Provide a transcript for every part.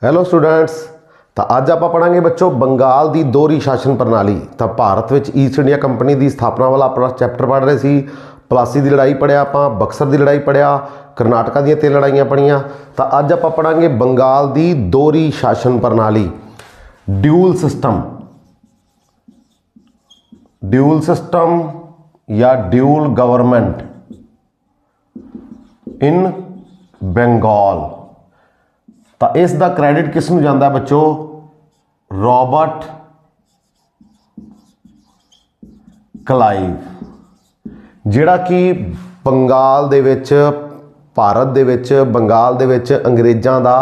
Hello students. तो अज आप पढ़ांगे बच्चों बंगाल की दोहरी शासन प्रणाली। तो भारत में ईस्ट इंडिया कंपनी की स्थापना वाला अपना चैप्टर पढ़ रहे सी। प्लासी की लड़ाई पढ़िया, आप बक्सर की लड़ाई पढ़िया, करनाटका दी 3 लड़ाइयाँ पढ़िया। तो अज आप पढ़ांगे बंगाल की दोहरी शासन प्रणाली, ड्यूल सिस्टम या ड्यूल गवर्नमेंट इन बंगाल। तो इसका क्रैडिट किसनूं जाता है बच्चों? रॉबर्ट क्लाइव, जिहड़ा कि बंगाल दे विच भारत दे विच बंगाल दे विच अंग्रेज़ां दा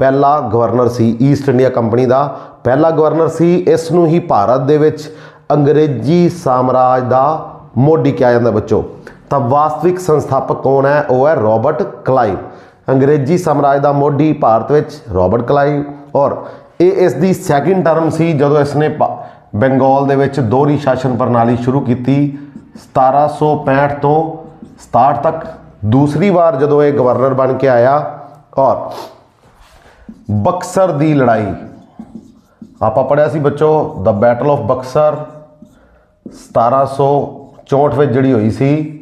पहला गवर्नर सी। ईस्ट इंडिया कंपनी का पहला गवर्नर सी। इसनूं ही भारत दे विच अंग्रेजी साम्राज का मोढी कहा जाता बच्चों। तो वास्तविक संस्थापक कौन है? वह है रॉबर्ट क्लाइव। अंग्रेजी साम्राज का मोढी भारत में रॉबर्ट क्लाइव। और ये इसकी सैकेंड टर्म सी जदों इसने बंगाल दे विच दोहरी शासन प्रणाली शुरू की 1765 तो 67 तक। दूसरी बार जदों ये गवर्नर बन के आया। और बक्सर की लड़ाई आप पढ़िया सी बच्चों, द बैटल ऑफ बक्सर 1764 में जिहड़ी हुई सी।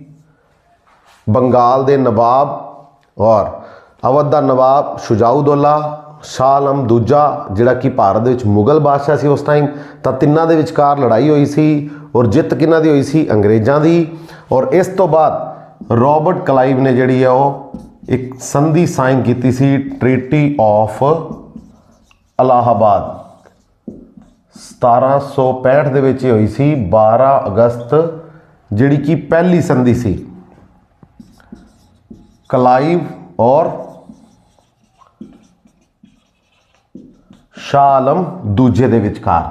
बंगाल के नवाब और अवध का नवाब शुजाउद्दौला, शाह आलम दूजा जिहड़ा कि भारत विच मुगल बादशाह सी उस टाइम। तो तिन्हां दे विचकार लड़ाई हुई सी और जित किन्हां दी हुई सी? अंग्रेज़ां दी। और इस तो बाद रॉबर्ट क्लाइव ने जिहड़ी है वो एक संधि साइन की सी, ट्रीटी ऑफ इलाहाबाद 1765 दे विच हुई सी। 12 अगस्त जिहड़ी कि पहली संधि सी क्लाइव और शाह आलम दूजे दे विचकार।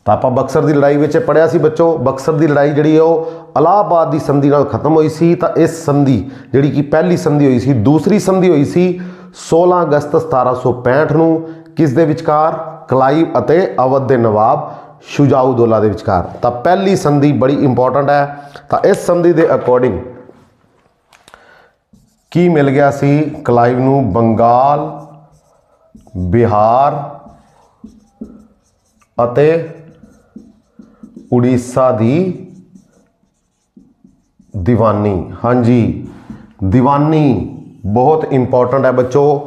तो आप बक्सर की लड़ाई में पढ़िया सी बच्चों। बक्सर की लड़ाई जी इलाहाबाद की संधि नाल खत्म हुई सी। तो इस संधि जी कि पहली संधि हुई सी, दूसरी संधि हुई सी 16 अगस्त 1765 नूं किस दे विचकार? क्लाइव अते अवध के नवाब शुजाउद्दौला दे विचकार। तो पहली संधि बड़ी इंपॉर्टेंट है। तो इस संधि के अकॉर्डिंग की मिल गया सी क्लाइव नूं? बंगाल, बिहार अते उड़ीसा दी दीवानी। हाँ जी, दीवानी बहुत इंपॉर्टेंट है बच्चों।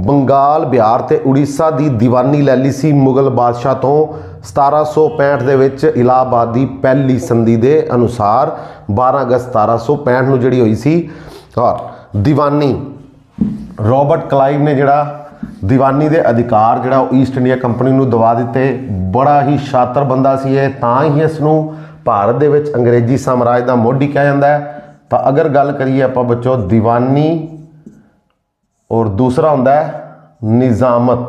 बंगाल, बिहार ते उड़ीसा दी दीवानी ले ली सी मुगल बादशाह तो 1765 दे विच इलाहाबाद की पहली संधि के अनुसार 12 अगस्त 1765 नूं जिहड़ी हुई सी। और दीवानी रॉबर्ट क्लाइव ने जिहड़ा दीवानी के अधिकार जिहड़ा ईस्ट इंडिया कंपनी नूं दवा दिते। बड़ा ही शातर बंदा सी ये, तां ही इसनूं भारत दे विच अंग्रेजी साम्राज का मोढी कहा जाता है। तो अगर गल करिए आप बच्चों दीवानी और दूसरा हुंदा है निजामत।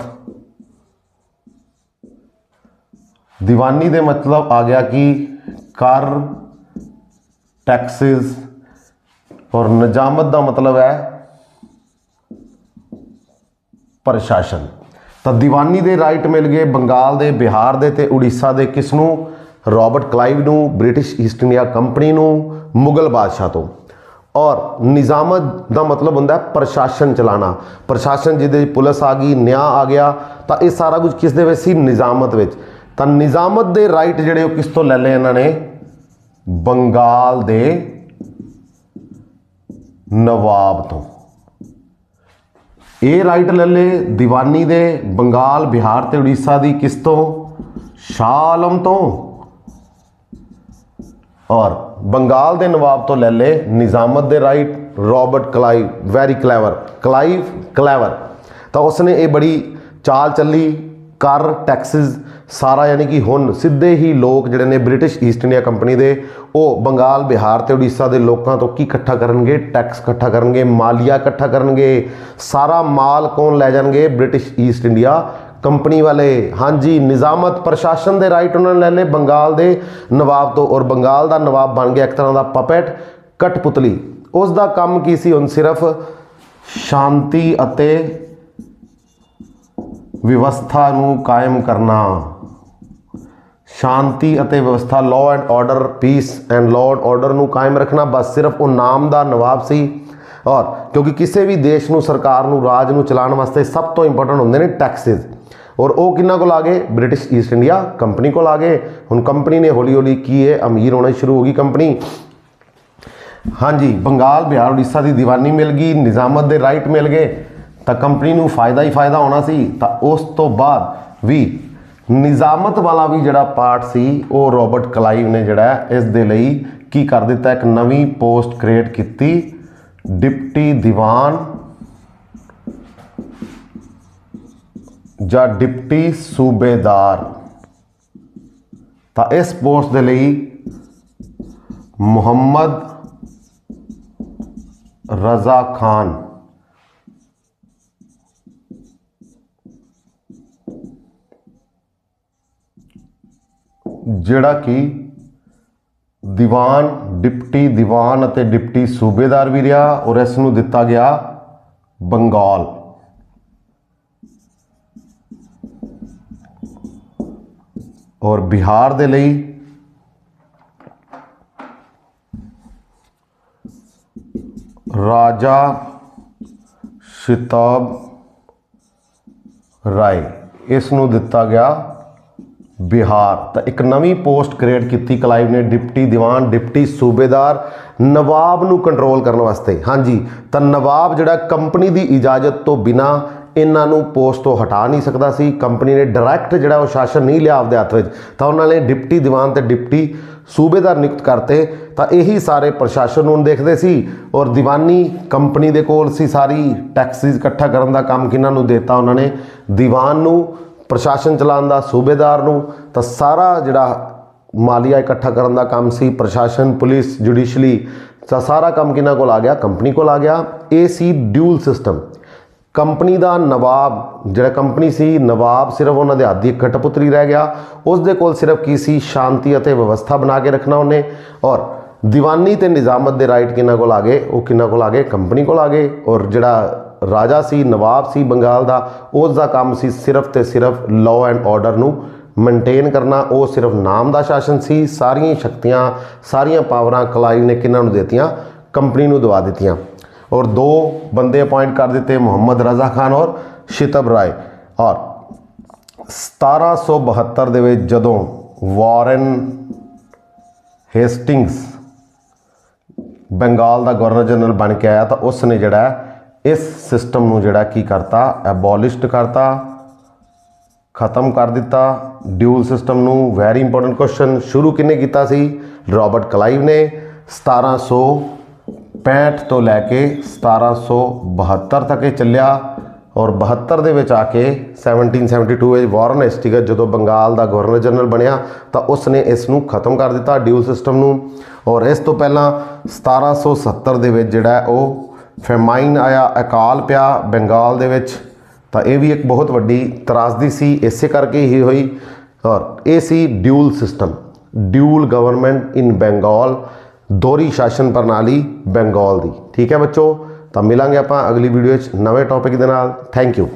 दीवानी दे मतलब आ गया कि कर, टैक्सिस, और निजामत का मतलब है प्रशासन। तो दीवानी दे राइट मिल गए बंगाल दे, बिहार दे ते उड़ीसा दे किसनूं? रॉबर्ट क्लाइव नूं, ब्रिटिश ईस्ट इंडिया कंपनी नूं, मुगल बादशाह तो। और निजामत का मतलब होंदा है प्रशासन चलाना। प्रशासन जिहदे पुलिस आ गई, न्याय आ गया। तो ये सारा कुछ किस दे विच सी? निजामत विच। तो निजामत दे राइट जिहड़े किस तो ले ले इन्हां ने? बंगाल दे नवाब तो। ये राइट ले ले दीवानी दे बंगाल, बिहार ते उड़ीसा दी किस तो? शाह आलम तो। और बंगाल दे नवाब तो ले ले निजामत दे right Robert Clive. Very clever, Clive clever. तो उसने ये बड़ी चाल चली, कर, टैक्सिस सारा, यानी कि हुण सीधे ही लोग जिहड़े ने ब्रिटिश ईस्ट इंडिया कंपनी दे वो बंगाल, बिहार ते उड़ीसा के लोगों तो की इकट्ठा करनगे? टैक्स इकट्ठा करनगे, मालिया इकट्ठा करनगे। सारा माल कौन लै जाणगे? ब्रिटिश ईस्ट इंडिया कंपनी वाले। हाँ जी, निजामत प्रशासन के राइट उन्होंने ले ले बंगाल के नवाब तो। और बंगाल का नवाब बन गया एक तरह का पपेट, कठपुतली। उसका काम की सी? हुण सिर्फ शांति अते व्यवस्था नूं कायम करना। शांति अते व्यवस्था, law and order, peace and law and order नूं कायम रखना। बस सिर्फ वो नाम का नवाब सी। और क्योंकि किसी भी देश ਨੂੰ सरकार ਨੂੰ ਰਾਜ ਨੂੰ ਚਲਾਉਣ ਵਾਸਤੇ ਸਭ ਤੋਂ ਇੰਪੋਰਟੈਂਟ ਹੁੰਦੇ ਨੇ ਟੈਕਸਿਸ और वो किन्ना को आ गए ब्रिटिश ईस्ट इंडिया कंपनी को आ गए हुण कंपनी ने हौली हौली की है अमीर होना शुरू होगी कंपनी हाँ जी बंगाल बिहार उड़ीसा की दीवानी मिल गई निजामत के राइट मिल गए तो कंपनी नूं फायदा ही फायदा होना सी तो उस तो बाद भी निजामत वाला भी जिहड़ा पार्ट सी वो रॉबर्ट क्लाइव ने जिहड़ा इस दे लई की कर दिता एक नवीं पोस्ट क्रिएट की डिप्टी दीवान ਜਾਂ डिप्टी सूबेदार ਤਾਂ इस पोस्ट के लिए मुहम्मद रजा खान जिहड़ा कि दीवान डिप्टी दीवान ਅਤੇ डिप्टी सूबेदार भी रहा और इस नूं दिता गया बंगाल और बिहार दे लई राजा शिताब राय इस नूं दिता गया बिहार तो एक नवीं पोस्ट क्रिएट की क्लाइव ने डिप्टी दीवान डिप्टी सूबेदार नवाब नूं कंट्रोल करने वास्ते हाँ जी तो नवाब जिहड़ा कंपनी की इजाजत तो बिना इन्हां नूं पोस्ट तो हटा नहीं सकता सी कंपनी ने डायरैक्ट जिहड़ा वो शासन नहीं लिया आपदे हत्थ विच तो उन्होंने डिप्टी दीवान ते डिप्टी सूबेदार नियुक्त करते तो यही सारे प्रशासन नूं देखते सी और दीवानी कंपनी दे कोल सी सारी टैक्सिस इकट्ठा करन दा काम किन्हां नूं देता उन्होंने दीवान नूं प्रशासन चलाउण दा सूबेदार नूं तो सारा जिहड़ा मालिया इकट्ठा करन दा काम सी प्रशासन पुलिस जुडिशली तो सारा काम किन्हां कोल आ गया कंपनी कोल आ गया ये सी ड्यूल सिस्टम कंपनी का नवाब जिहड़ा कंपनी सी नवाब सिर्फ उन्होंने हत्थ दी कठपुतली रह गया उसदे कोल सिर्फ की सी शांति और व्यवस्था बना के रखना उन्हें और दीवानी ते निजामत के राइट किन्हां कोल आ गए वो किन्हां कोल आ गए कंपनी कोल आ गए और जिहड़ा राजा सी नवाब सी बंगाल का उसका काम सी सिर्फ तो सिर्फ लॉ एंड ऑर्डर नूं मेनटेन करना वो सिर्फ नाम का शासन सी सारियां शक्तियां सारियां पावरां क्लाइव ने किन्हां नूं देतियां कंपनी नूं दवा दित्तियां और दो बंदे अपॉइंट कर दिते मोहम्मद रजा खान और शितब राय और 1772 दे विच जदों वॉरेन हेस्टिंग्स बंगाल का गवर्नर जनरल बन के आया तो उसने जिहड़ा इस सिस्टम नूं जिहड़ा की करता एबॉलिश्ड करता खत्म कर दिता ड्यूल सिस्टम नूं वैरी इंपोर्टेंट क्वेश्चन शुरू किने कीता सी रॉबर्ट क्लाइव ने 1765 तो लैके 1772 तक चलिया और 72 ਦੇ ਵਿੱਚ आ के 1772 ਵਿੱਚ ਵਾਰਨ ਹੈਸਟਿੰਗਸ ਜਦੋਂ ਬੰਗਾਲ ਦਾ ਗਵਰਨਰ ਜਨਰਲ ਬਣਿਆ ਤਾਂ ਉਸਨੇ ਇਸ ਨੂੰ ਖਤਮ ਕਰ ਦਿੱਤਾ ਡਿਊਲ ਸਿਸਟਮ ਨੂੰ ਔਰ ਇਸ ਤੋਂ ਪਹਿਲਾਂ 1770 ਦੇ ਵਿੱਚ ਜਿਹੜਾ ਉਹ ਫੈਮਾਈਨ ਆਇਆ ਅਕਾਲ ਪਿਆ ਬੰਗਾਲ ਦੇ ਵਿੱਚ ਤਾਂ ਇਹ ਵੀ ਇੱਕ ਬਹੁਤ ਵੱਡੀ ਤਰਾਸਦੀ ਸੀ ਇਸੇ ਕਰਕੇ ਹੀ ਹੋਈ ਔਰ ਇਹ ਸੀ ਡਿਊਲ ਸਿਸਟਮ ਡਿਊਲ ਗਵਰਨਮੈਂਟ ਇਨ ਬੰਗਾਲ दोहरी शासन प्रणाली बंगाल दी ठीक है बच्चों तो मिलांगे आप अगली वीडियो नवे टॉपिक दे नाल थैंक यू।